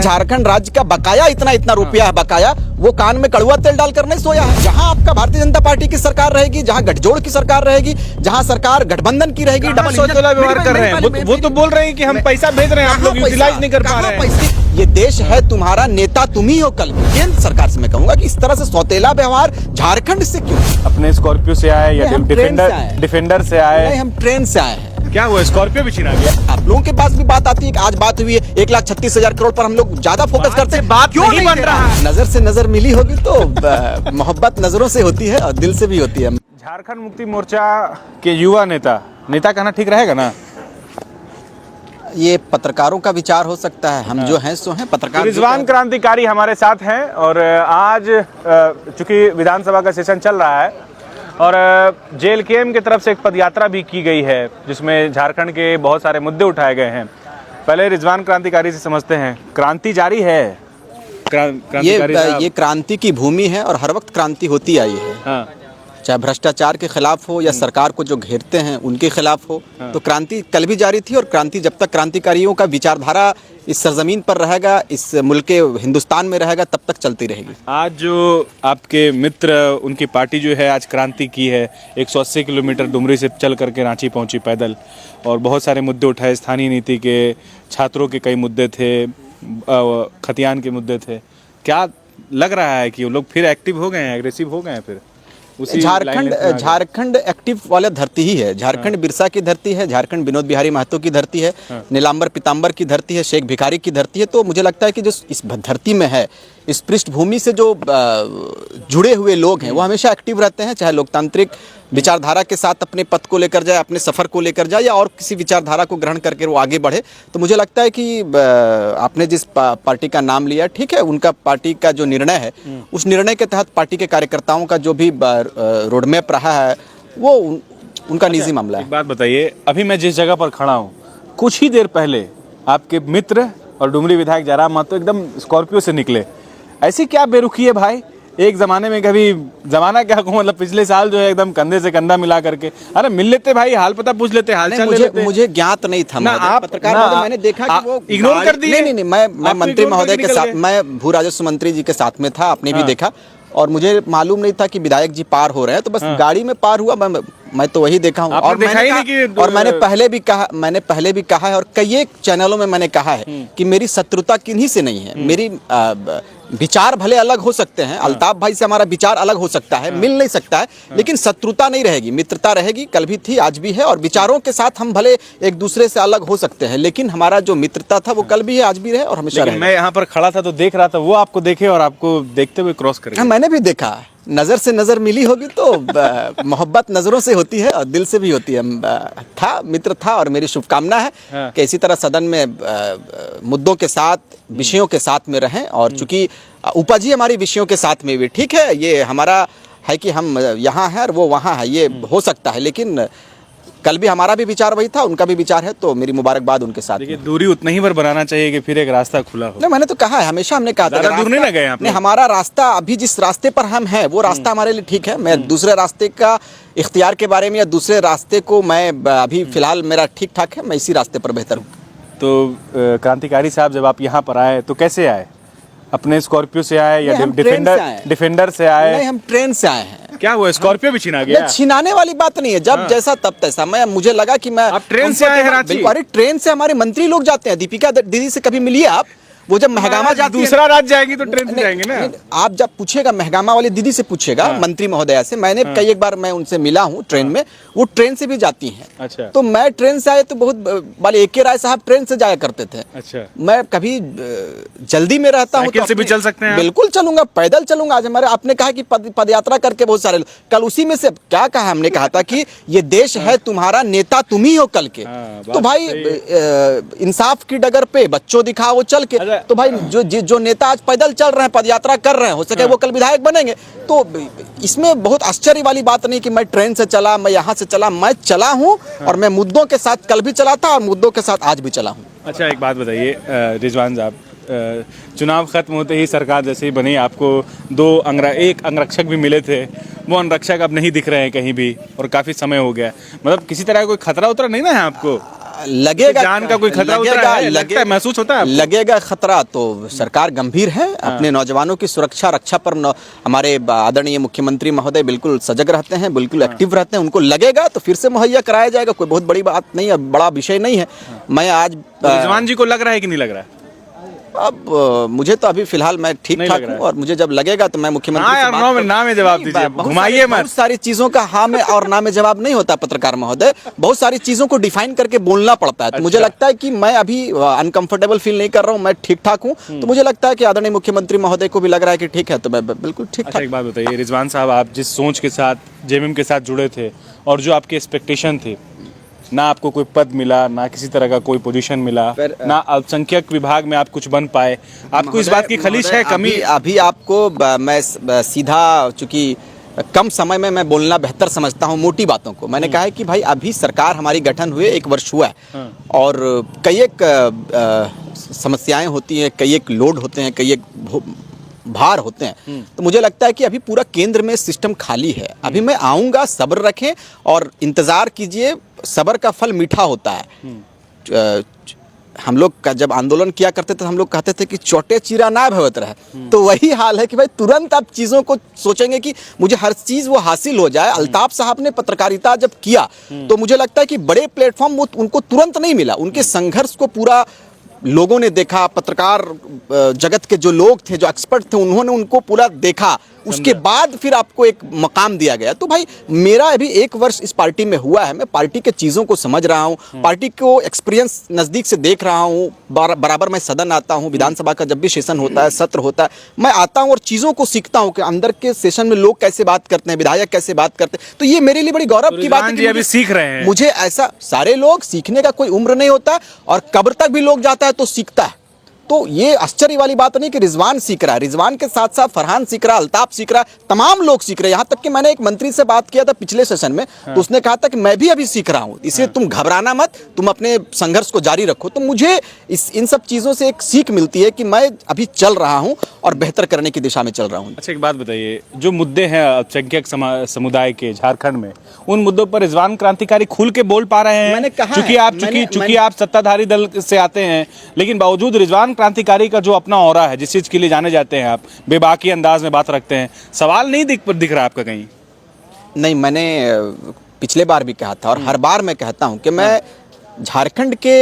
झारखंड राज्य का बकाया इतना इतना रुपया है बकाया, वो कान में कड़वा तेल डालकर नहीं सोया है। जहां आपका भारतीय जनता पार्टी की सरकार रहेगी, जहां गठजोड़ की सरकार रहेगी, जहां सरकार गठबंधन की रहेगी, डबल सोचला व्यवहार कर रहे हैं। वो तो बोल रहे हैं कि हम पैसा भेज रहे हैं, आप लोग यूटिलाइज नहीं कर पा रहे हैं। ये देश है तुम्हारा, नेता तुम ही हो। कल केंद्र सरकार से मैं कहूंगा कि इस तरह से सौतेला व्यवहार झारखंड से क्यों? अपने स्कॉर्पियो से आए या डिफेंडर से आए? नहीं, हम ट्रेन से आए हैं। क्या हुआ, स्कॉर्पियो भी छीना गया? आप लोगों के पास भी बात आती है कि आज बात हुई है 1,36,000 करोड़ पर हम लोग ज्यादा फोकस करते हैं। बात क्यों नहीं बन रहा? नजर से नजर मिली होगी तो मोहब्बत नजरों से होती है और दिल से भी होती है। झारखंड मुक्ति मोर्चा के युवा नेता कहना ठीक रहेगा ना? ये पत्रकारों का विचार हो सकता है, हम जो हैं सो हैं पत्रकार। रिजवान क्रांतिकारी हमारे साथ हैं और आज चूंकि विधानसभा का सेशन चल रहा है और JLKM की तरफ से एक पदयात्रा भी की गई है जिसमें झारखंड के बहुत सारे मुद्दे उठाए गए हैं। पहले रिजवान क्रांतिकारी से समझते हैं, क्रांति जारी है। ये क्रांति की भूमि है और हर वक्त क्रांति होती आई है। हाँ। चाहे भ्रष्टाचार के खिलाफ हो या सरकार को जो घेरते हैं उनके खिलाफ हो। तो क्रांति कल भी जारी थी और क्रांति जब तक क्रांतिकारियों का विचारधारा इस सरजमीन पर रहेगा, इस मुल्क के हिंदुस्तान में रहेगा, तब तक चलती रहेगी। आज जो आपके मित्र, उनकी पार्टी जो है आज क्रांति की है, 180 किलोमीटर डुमरी से चल करके रांची पहुंची पैदल और बहुत सारे मुद्दे उठाए। स्थानीय नीति के, छात्रों के कई मुद्दे थे, खतियान के मुद्दे थे। क्या लग रहा है कि वो लोग फिर एक्टिव हो गए हैं, एग्रेसिव हो गए हैं? फिर झारखंड एक्टिव वाला धरती ही है। झारखंड बिरसा की धरती है, झारखंड विनोद बिहारी महतो की धरती है, नीलांबर पीताम्बर की धरती है, शेख भिखारी की धरती है। तो मुझे लगता है कि जो इस धरती में है, इस पृष्ठभूमि से जो जुड़े हुए लोग हैं वो हमेशा एक्टिव रहते हैं, चाहे लोकतांत्रिक विचारधारा के साथ अपने पथ को लेकर जाए, अपने सफ़र को लेकर जाए या और किसी विचारधारा को ग्रहण करके वो आगे बढ़े। तो मुझे लगता है कि आपने जिस पार्टी का नाम लिया, ठीक है, उनका पार्टी का जो निर्णय है उस निर्णय के तहत पार्टी के कार्यकर्ताओं का जो भी रोड मैप रहा है वो उनका निजी मामला है। एक बात बताइए, अभी मैं जिस जगह पर खड़ा हूँ, कुछ ही देर पहले आपके मित्र और डुमरी विधायक जयराम महतो एकदम स्कॉर्पियो से निकले। ऐसी क्या बेरुखी है भाई? एक जमाने में कभी जमाना क्या कहूँ, मतलब पिछले साल जो है एकदम कंधे से कंधा मिला करके, अरे मिल लेते भाई, हाल पता पूछ लेते, हाल चाल ले लेते। मुझे ज्ञात नहीं था ना, आप पत्रकार महोदय, मैंने देखा कि वो इग्नोर कर दिए। नहीं, मैं मंत्री महोदय के साथ, मैं भू राजस्व मंत्री जी के साथ में था, आपने भी देखा, और मुझे मालूम नहीं था कि विधायक जी पार हो रहे हैं। तो बस गाड़ी में पार हुआ, मैं तो वही देखा हूँ। और मैंने पहले भी कहा है और कई चैनलों में मैंने कहा है कि मेरी शत्रुता किन्हीं से नहीं है। मेरी विचार भले अलग हो सकते हैं, अल्ताफ भाई से हमारा विचार अलग हो सकता है, मिल नहीं सकता है, लेकिन शत्रुता नहीं रहेगी, मित्रता रहेगी। कल भी थी, आज भी है, और विचारों के साथ हम भले एक दूसरे से अलग हो सकते हैं, लेकिन हमारा जो मित्रता था वो कल भी है, आज भी रहे और हमेशा रहेगा। मैं यहाँ पर खड़ा था तो देख रहा था, वो आपको देखे और आपको देखते हुए क्रॉस कर गए। मैंने भी देखा, नजर से नजर मिली होगी तो मोहब्बत नजरों से होती है और दिल से भी होती है। था, मित्र था, और मेरी शुभकामना है कि इसी तरह सदन में मुद्दों के साथ, विषयों के साथ में रहें। और चूंकि उपज ही हमारी विषयों के साथ में भी, ठीक है, ये हमारा है कि हम यहाँ हैं और वो वहाँ है, ये हो सकता है, लेकिन कल भी हमारा भी विचार वही था, उनका भी विचार है, तो मेरी मुबारकबाद उनके साथ। देखिए, दूरी उतनी ही पर बनाना चाहिए कि फिर एक रास्ता खुला हो। नहीं, मैंने तो कहा है, हमेशा हमने कहा था, दूर नहीं गए आप। नहीं, हमारा रास्ता अभी जिस रास्ते पर हम हैं वो रास्ता हमारे लिए ठीक है। मैं दूसरे रास्ते का इख्तियार के बारे में या दूसरे रास्ते को मैं अभी फिलहाल मेरा ठीक ठाक है, मैं इसी रास्ते पर बेहतर हूँ। तो क्रांतिकारी साहब, जब आप यहाँ पर आए तो कैसे आए? अपने स्कॉर्पियो से आए या डिफेंडर से आए? नहीं, हम ट्रेन से आए हैं। क्या हुआ, स्कॉर्पियो भी छीना गया? छीनाने वाली बात नहीं है, जब जैसा तब तैसा। मुझे लगा कि मैं, आप ट्रेन से आए हैं रांची? अरे ट्रेन से हमारे मंत्री लोग जाते हैं। दीपिका दीदी से कभी मिलिए आप? वो जब महगामा जाती है, दूसरा राज्य जाएगी तो ट्रेन से जाएंगे ना। आप जब पूछेगा, महगामा वाली दीदी से पूछेगा, मंत्री महोदया से, मैंने कई एक बार मैं उनसे मिला हूँ ट्रेन में, वो ट्रेन से भी जाती हैं। अच्छा। तो मैं ट्रेन से आए तो बहुत वाले AK राय साहब ट्रेन से जाया करते थे। अच्छा। मैं कभी जल्दी में रहता हूँ तो से भी चल सकते हैं? बिल्कुल चलूंगा, पैदल चलूंगा। आज हमारे, आपने कहा कि पदयात्रा करके बहुत सारे, कल उसी में से क्या कहा, हमने कहा था कि ये देश है तुम्हारा, नेता तुम ही हो कल के। तो भाई इंसाफ की डगर पे बच्चों दिखाओ चल के। तो भाई जो नेता आज पैदल चल रहे हैं, पदयात्रा कर रहे हैं, हो सके वो कल विधायक बनेंगे। तो इसमें बहुत आश्चर्य वाली बात नहीं कि मैं ट्रेन से चला, मैं यहाँ से चला, मैं चला हूँ और मैं मुद्दों के साथ कल भी चला था और मुद्दों के साथ आज भी चला हूँ। अच्छा, एक बात बताइए रिजवान साहब, चुनाव खत्म होते ही सरकार जैसे ही बनी, आपको एक अंगरक्षक भी मिले थे, वो अंगरक्षक अब नहीं दिख रहे हैं कहीं भी और काफ़ी समय हो गया। मतलब किसी तरह कोई खतरा उतरा नहीं ना है आपको? लगेगा, जान का कोई खतरा उतरा है, लगता है, महसूस होता है आपको? लगेगा खतरा तो सरकार गंभीर है, अपने नौजवानों की सुरक्षा रक्षा पर हमारे आदरणीय मुख्यमंत्री महोदय बिल्कुल सजग रहते हैं, बिल्कुल एक्टिव रहते हैं। उनको लगेगा तो फिर से मुहैया कराया जाएगा, कोई बहुत बड़ी बात नहीं है, बड़ा विषय नहीं है। मैं आज रिजवान जी को लग रहा है कि नहीं लग रहा है? अब मुझे तो अभी फिलहाल मैं ठीक ठाक हूँ, और मुझे जब लगेगा तो मैं मुख्यमंत्री से बात करूंगा। ना में जवाब दीजिए, घुमाइए मत। बहुत सारी चीजों का हाँ में और ना में जवाब नहीं होता पत्रकार महोदय, बहुत सारी चीजों को डिफाइन करके बोलना पड़ता है। तो मुझे लगता है कि मैं अभी अनकंफर्टेबल फील नहीं कर रहा हूँ, मैं ठीक ठाक हूँ। तो मुझे लगता है कि आदरणीय मुख्यमंत्री महोदय को भी लग रहा है कि ठीक है, तो मैं बिल्कुल ठीक ठाक। एक बात बताइए रिजवान साहब, आप जिस सोच के साथ जेएमएम के साथ जुड़े थे और जो आपकी एक्सपेक्टेशन थी, ना आपको कोई पद मिला, ना किसी तरह का कोई पोजीशन मिला, ना अल्पसंख्यक विभाग में आप कुछ बन पाए, आपको इस बात की खलिश है, कमी? अभी आपको मैं सीधा, चूंकि कम समय में मैं बोलना बेहतर समझता हूँ मोटी बातों को, मैंने कहा है कि भाई अभी सरकार हमारी गठन हुए 1 वर्ष हुआ है, और कई एक समस्याएं होती हैं, कई एक लोड होते हैं, कई एक भार होते हैं। तो मुझे लगता है कि अभी पूरा केंद्र में सिस्टम खाली है। अभी मैं आऊँगा, सब्र रखें और इंतज़ार कीजिए, सब्र का फल मीठा होता है। हम लोग का जब आंदोलन किया करते थे, हम लोग कहते थे कि चोटे चीरा ना भवत रहे, तो वही हाल है कि भाई तुरंत आप चीज़ों को सोचेंगे कि मुझे हर चीज़ वो हासिल हो जाए। अल्ताफ साहब ने पत्रकारिता जब किया तो मुझे लगता है कि बड़े प्लेटफॉर्म उनको तुरंत नहीं मिला, उनके संघर्ष को पूरा लोगों ने देखा, पत्रकार जगत के जो लोग थे, जो एक्सपर्ट थे, उन्होंने उनको पूरा देखा, उसके बाद फिर आपको एक मकाम दिया गया। तो भाई मेरा अभी 1 वर्ष इस पार्टी में हुआ है, मैं पार्टी के चीज़ों को समझ रहा हूँ, पार्टी को एक्सपीरियंस नज़दीक से देख रहा हूँ, बराबर मैं सदन आता हूँ, विधानसभा का जब भी सेशन होता है, सत्र होता है, मैं आता हूँ और चीज़ों को सीखता हूँ कि अंदर के सेशन में लोग कैसे बात करते हैं, विधायक कैसे बात करते हैं। तो ये मेरे लिए बड़ी गौरव की बात है कि अभी सीख रहे हैं। मुझे ऐसा, सारे लोग सीखने का कोई उम्र नहीं होता, और कब्र तक भी लोग जाता है तो सीखता है। तो ये आश्चर्य वाली बात नहीं कि रिजवान सीख रहा है, रिजवान के साथ साथ फरहान सीख रहा है, अल्ताफ सीख रहा है, तमाम लोग सीख रहे हैं। यहाँ तक कि मैंने एक मंत्री से बात किया था पिछले सेशन में, तो उसने कहा था कि मैं भी अभी सीख रहा हूँ, इसलिए तुम घबराना मत, तुम अपने संघर्ष को जारी रखो। तो मुझे इन सब चीज़ों से एक सीख मिलती है कि मैं अभी चल रहा हूँ और बेहतर करने की दिशा में चल रहा हूँ। अच्छा, एक बात बताइए, जो मुद्दे हैं अल्पसंख्यक समुदाय के झारखंड में, उन मुद्दों पर रिजवान क्रांतिकारी खुल के बोल पा रहे हैं? मैंने कहा, चूंकि आप सत्ताधारी दल से आते हैं, लेकिन बावजूद रिजवान क्रांतिकारी का जो अपना ऑरा है, जिस चीज के लिए जाने जाते हैं, आप बेबाकी अंदाज में बात रखते हैं, सवाल नहीं दिख रहा आपका कहीं? नहीं, मैंने पिछले बार भी कहा था और हर बार मैं कहता हूं कि मैं झारखंड के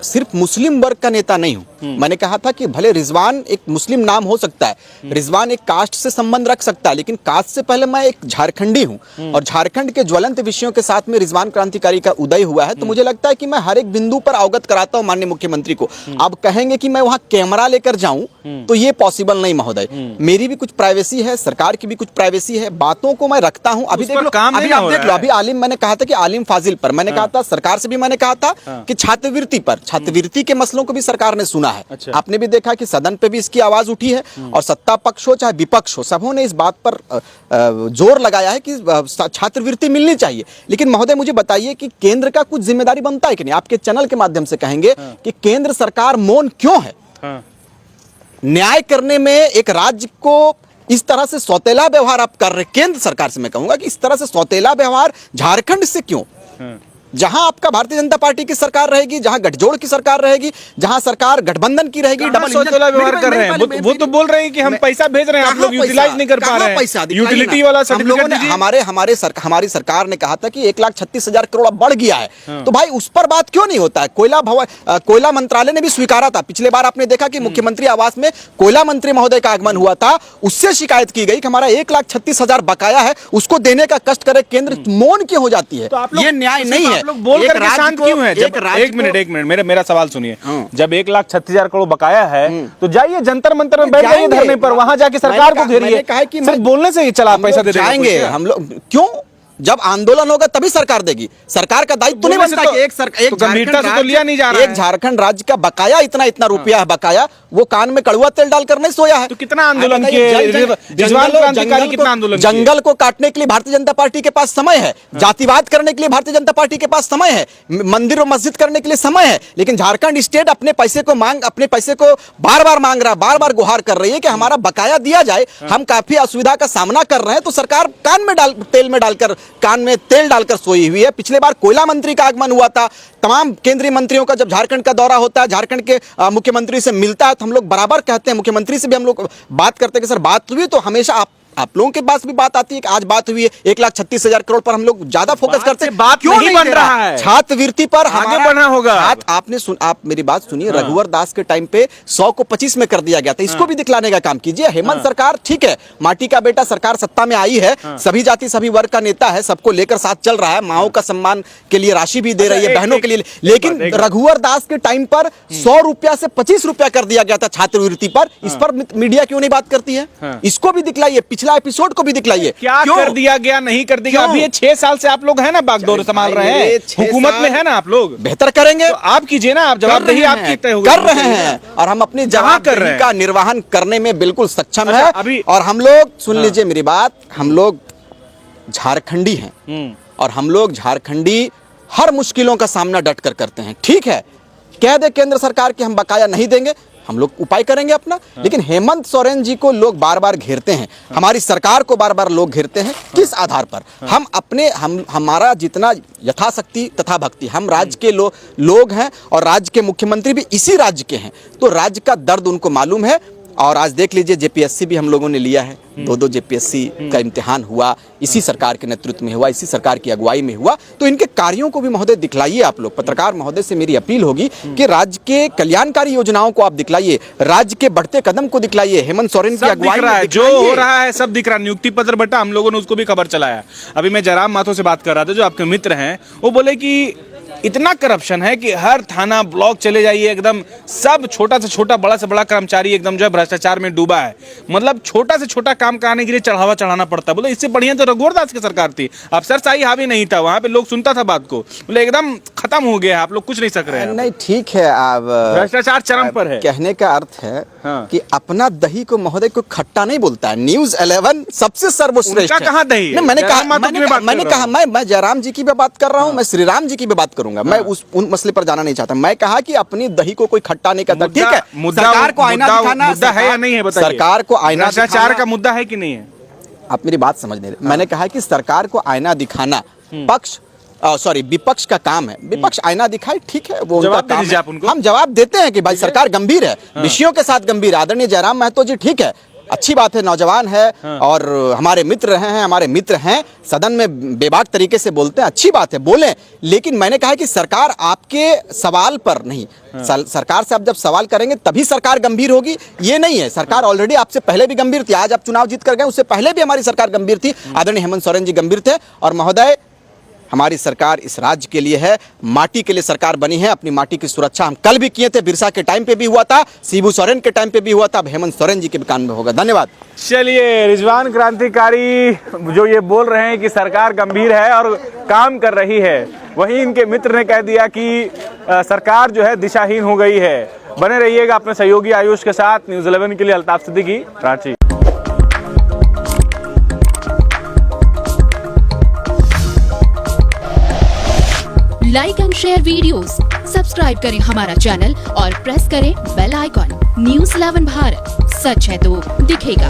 सिर्फ मुस्लिम वर्ग का नेता नहीं हूं। मैंने कहा था कि भले रिजवान एक मुस्लिम नाम हो सकता है, रिजवान एक कास्ट से संबंध रख सकता है, लेकिन कास्ट से पहले मैं एक झारखंडी हूं, और झारखंड के ज्वलंत विषयों के साथ में रिजवान क्रांतिकारी का उदय हुआ है। तो मुझे लगता है कि मैं हर एक बिंदु पर अवगत कराता हूं माननीय मुख्यमंत्री को। अब कहेंगे कि मैं वहां कैमरा लेकर जाऊं तो ये पॉसिबल नहीं महोदय, मेरी भी कुछ प्राइवेसी है, सरकार की भी कुछ प्राइवेसी है, बातों को मैं रखता हूं। अभी देख लो, अभी आप देख लो, अभी आलिम, मैंने कहा था कि आलिम फाजिल पर मैंने कहा था, सरकार से भी मैंने कहा था कि छात्रवृत्ति पर, छात्रवृत्ति के मसलों को भी सरकार ने सुना है। अच्छा। आपने भी देखा कि सदन पे भी इसकी आवाज उठी है, और सत्ता पक्ष हो चाहे विपक्ष हो, सबों ने इस बात पर जोर लगाया है कि छात्रवृत्ति मिलनी चाहिए। लेकिन महोदय मुझे बताइए कि केंद्र का कुछ जिम्मेदारी बनता है कि नहीं? आपके चैनल के माध्यम से कहेंगे कि केंद्र सरकार मौन क्यों है? न्याय करने में एक राज्य को इस तरह से सौतेला व्यवहार आप कर रहे, केंद्र सरकार से मैं कहूंगा कि इस तरह से सौतेला व्यवहार झारखंड से क्यों? जहां आपका भारतीय जनता पार्टी की सरकार रहेगी, जहां गठजोड़ की सरकार रहेगी, जहां सरकार गठबंधन की रहेगी, डबल सौतेला व्यवहार कर रहे हैं। वो तो बोल रहे हैं कि हम पैसा भेज रहे हैं, आप लोग यूटिलाइज नहीं कर पा रहे हैं। यूटिलिटी वाला सर्टिफिकेट हमारी सरकार ने कहा था कि 1,36,000 करोड़ बढ़ गया है, तो भाई उस पर बात क्यों नहीं होता है? कोयला मंत्रालय ने भी स्वीकारा था। पिछले बार आपने देखा कि मुख्यमंत्री आवास में कोयला मंत्री महोदय का आगमन हुआ था, उससे शिकायत की गई कि हमारा 1,36,000 बकाया है, उसको देने का कष्ट करे केंद्र, मौन क्यों हो जाती है? ये न्याय नहीं है। लोग बोल करके शांत क्यों है? एक मिनट मेरा सवाल सुनिए। जब 1,36,000 करोड़ बकाया है, तो जाइए जंतर मंतर में बैठ जाइए धरने पर, वहां जाके सरकार को घेरिए। सिर्फ बोलने से ही चला पैसा दे जाएंगे हम लोग क्यों? जब आंदोलन होगा तभी सरकार देगी। सरकार का दायित्व नहीं बनता कि एक गंभीरता से तो लिया नहीं जा रहा है। एक झारखंड राज्य का बकाया इतना रुपया है, बकाया, वो कान में कड़वा तेल डालकर नहीं सोया है। तो कितना आंदोलन किया? जंगल को काटने के लिए भारतीय जनता पार्टी के पास समय है, जातिवाद करने के लिए भारतीय जनता पार्टी के पास समय है, मंदिर और मस्जिद करने के लिए समय है, लेकिन झारखंड स्टेट अपने पैसे को बार बार मांग रहा है, बार बार गुहार कर रही है कि हमारा बकाया दिया जाए। हम काफी असुविधा का सामना कर रहे हैं, तो सरकार कान में तेल में डालकर कान में तेल डालकर सोई हुई है। पिछले बार कोयला मंत्री का आगमन हुआ था, तमाम केंद्रीय मंत्रियों का जब झारखंड का दौरा होता है, झारखंड के मुख्यमंत्री से मिलता है, तो हम लोग बराबर कहते हैं, मुख्यमंत्री से भी हम लोग बात करते हैं कि सर बात हुई, तो हमेशा आप लोगों के पास भी बात आती है कि आज बात हुई है 1,36,000 करोड़ पर हम लोग ज्यादा फोकस करते हैं। बात क्यों नहीं बन रहा है? छात्रवृत्ति पर आगे बढ़ना होगा। आप मेरी बात सुनिए, रघुवर दास के टाइम पे 100 को 25 में कर दिया गया था, इसको भी दिखलाने का काम कीजिए। हेमंत सरकार ठीक है, माटी का बेटा सरकार सत्ता में आई है, सभी जाति सभी वर्ग का नेता है, सबको लेकर साथ चल रहा है, माओ का सम्मान के लिए राशि भी दे रही है, बहनों के लिए। लेकिन रघुवर दास के टाइम पर 100 रुपया से 25 रुपया कर दिया गया था छात्रवृत्ति पर। इस पर मीडिया क्यों नहीं बात करती है? इसको भी दिखलाइए, पिछला एपिसोड को भी दिखलाइए। क्या कर दिया गया, नहीं कर दिया? अभी ये 6 साल से आप लोग है ना बागडोर संभाल रहे हैं, हुकूमत में है ना आप लोग, बेहतर करेंगे तो आप कीजिए ना, आप जवाबदेही आपकी तय होगी। कर रहे हैं और हम अपनी जवाबदेही का निर्वहन करने में बिल्कुल सक्षम है। अभी और हम लोग सुन लीजिए मेरी बात, हम लोग झारखंडी हैं और हम लोग झारखंडी हर मुश्किलों का सामना डट कर करते हैं। ठीक है, कह दे केंद्र सरकार कि हम बकाया नहीं देंगे, हम लोग उपाय करेंगे अपना। लेकिन हेमंत सोरेन जी को लोग बार बार घेरते हैं, हमारी सरकार को बार बार लोग घेरते हैं। किस आधार पर? हम हमारा जितना यथाशक्ति तथा भक्ति, हम राज्य के लोग हैं और राज्य के मुख्यमंत्री भी इसी राज्य के हैं, तो राज्य का दर्द उनको मालूम है। और आज देख लीजिए, जेपीएससी भी हम लोगों ने लिया है, 2 जेपीएससी का इम्तिहान हुआ, इसी सरकार के नेतृत्व में हुआ, इसी सरकार की अगुवाई में हुआ। तो इनके कार्यों को भी महोदय दिखलाइए आप लोग। पत्रकार महोदय से मेरी अपील होगी कि राज्य के कल्याणकारी योजनाओं को आप दिखलाइए, राज्य के बढ़ते कदम को दिखलाइए, हेमंत सोरेन की अगुवाई में जो हो रहा है सब दिख रहा है। नियुक्ति पत्र बटा, हम लोगों ने उसको भी खबर चलाया। अभी मैं जयराम माथुर से बात कर रहा था, जो आपके मित्र हैं, वो बोले कि इतना करप्शन है कि हर थाना ब्लॉक चले जाइए, एकदम सब छोटा से छोटा बड़ा से बड़ा कर्मचारी एकदम जो है भ्रष्टाचार में डूबा है। मतलब छोटा से छोटा काम कराने के लिए चढ़ावा चढ़ाना पड़ता है। बोले इससे बढ़िया तो रघुवर दास की सरकार थी, अफसरशाही हावी नहीं था, वहां पे लोग सुनता था बात को। बोले एकदम खत्म हो गया है, आप लोग कुछ नहीं सक रहे हैं। नहीं ठीक है, आप भ्रष्टाचार चरम पर है। कहने का अर्थ है कि अपना दही को महोदय को खट्टा नहीं बोलता है। न्यूज़ 11 सबसे सर्वश्रेष्ठ है। कहां दही है? मैंने कहा मैं जयराम जी की भी बात कर रहा हूं, मैं श्री राम जी की भी बात करूंगा। मैं उन मसले पर जाना नहीं चाहता। मैं कहा कि अपनी दही को कोई खट्टा नहीं करता। ठीक है, सरकार को आईना दिखाना मुद्दा है या नहीं है बताइए। सरकार को आईना भ्रष्टाचार का मुद्दा है कि नहीं है? आप मेरी बात समझ नहीं रहे। मैंने कहा कि सरकार को आईना दिखाना विपक्ष का काम है। विपक्ष आईना दिखाए, ठीक है, वो उनका काम है। हम जवाब देते हैं कि भाई सरकार गंभीर है, विषयों के साथ गंभीर। आदरणीय जयराम महतो जी ठीक है, अच्छी बात है, नौजवान है और हमारे मित्र रहे हैं, हमारे मित्र हैं, सदन में बेबाक तरीके से बोलते हैं, अच्छी बात है, बोलें। लेकिन मैंने कहा कि सरकार आपके सवाल पर नहीं, सरकार से आप जब सवाल करेंगे तभी सरकार गंभीर होगी। ये नहीं है, सरकार ऑलरेडी आपसे पहले भी गंभीर थी। आज आप चुनाव जीत कर गए, उससे पहले भी हमारी सरकार गंभीर थी। आदरणीय हेमंत सोरेन जी गंभीर थे। और महोदय, हमारी सरकार इस राज्य के लिए है, माटी के लिए सरकार बनी है। अपनी माटी की सुरक्षा हम कल भी किए थे, बिरसा के टाइम पे भी हुआ था, शिबू सोरेन के टाइम पे भी हुआ था, अब हेमंत सोरेन जी के भी कान में होगा। धन्यवाद। चलिए, रिजवान क्रांतिकारी जो ये बोल रहे हैं कि सरकार गंभीर है और काम कर रही है, वहीं इनके मित्र ने कह दिया कि सरकार जो है दिशाहीन हो गई है। बने रहिएगा अपने सहयोगी आयुष के साथ। न्यूज़ 11 के लिए Altaf Siddiqui, Ranchi. Like and share videos, subscribe करें हमारा चैनल और प्रेस करें बेल आइकॉन। न्यूज़ 11 भारत, सच है तो दिखेगा।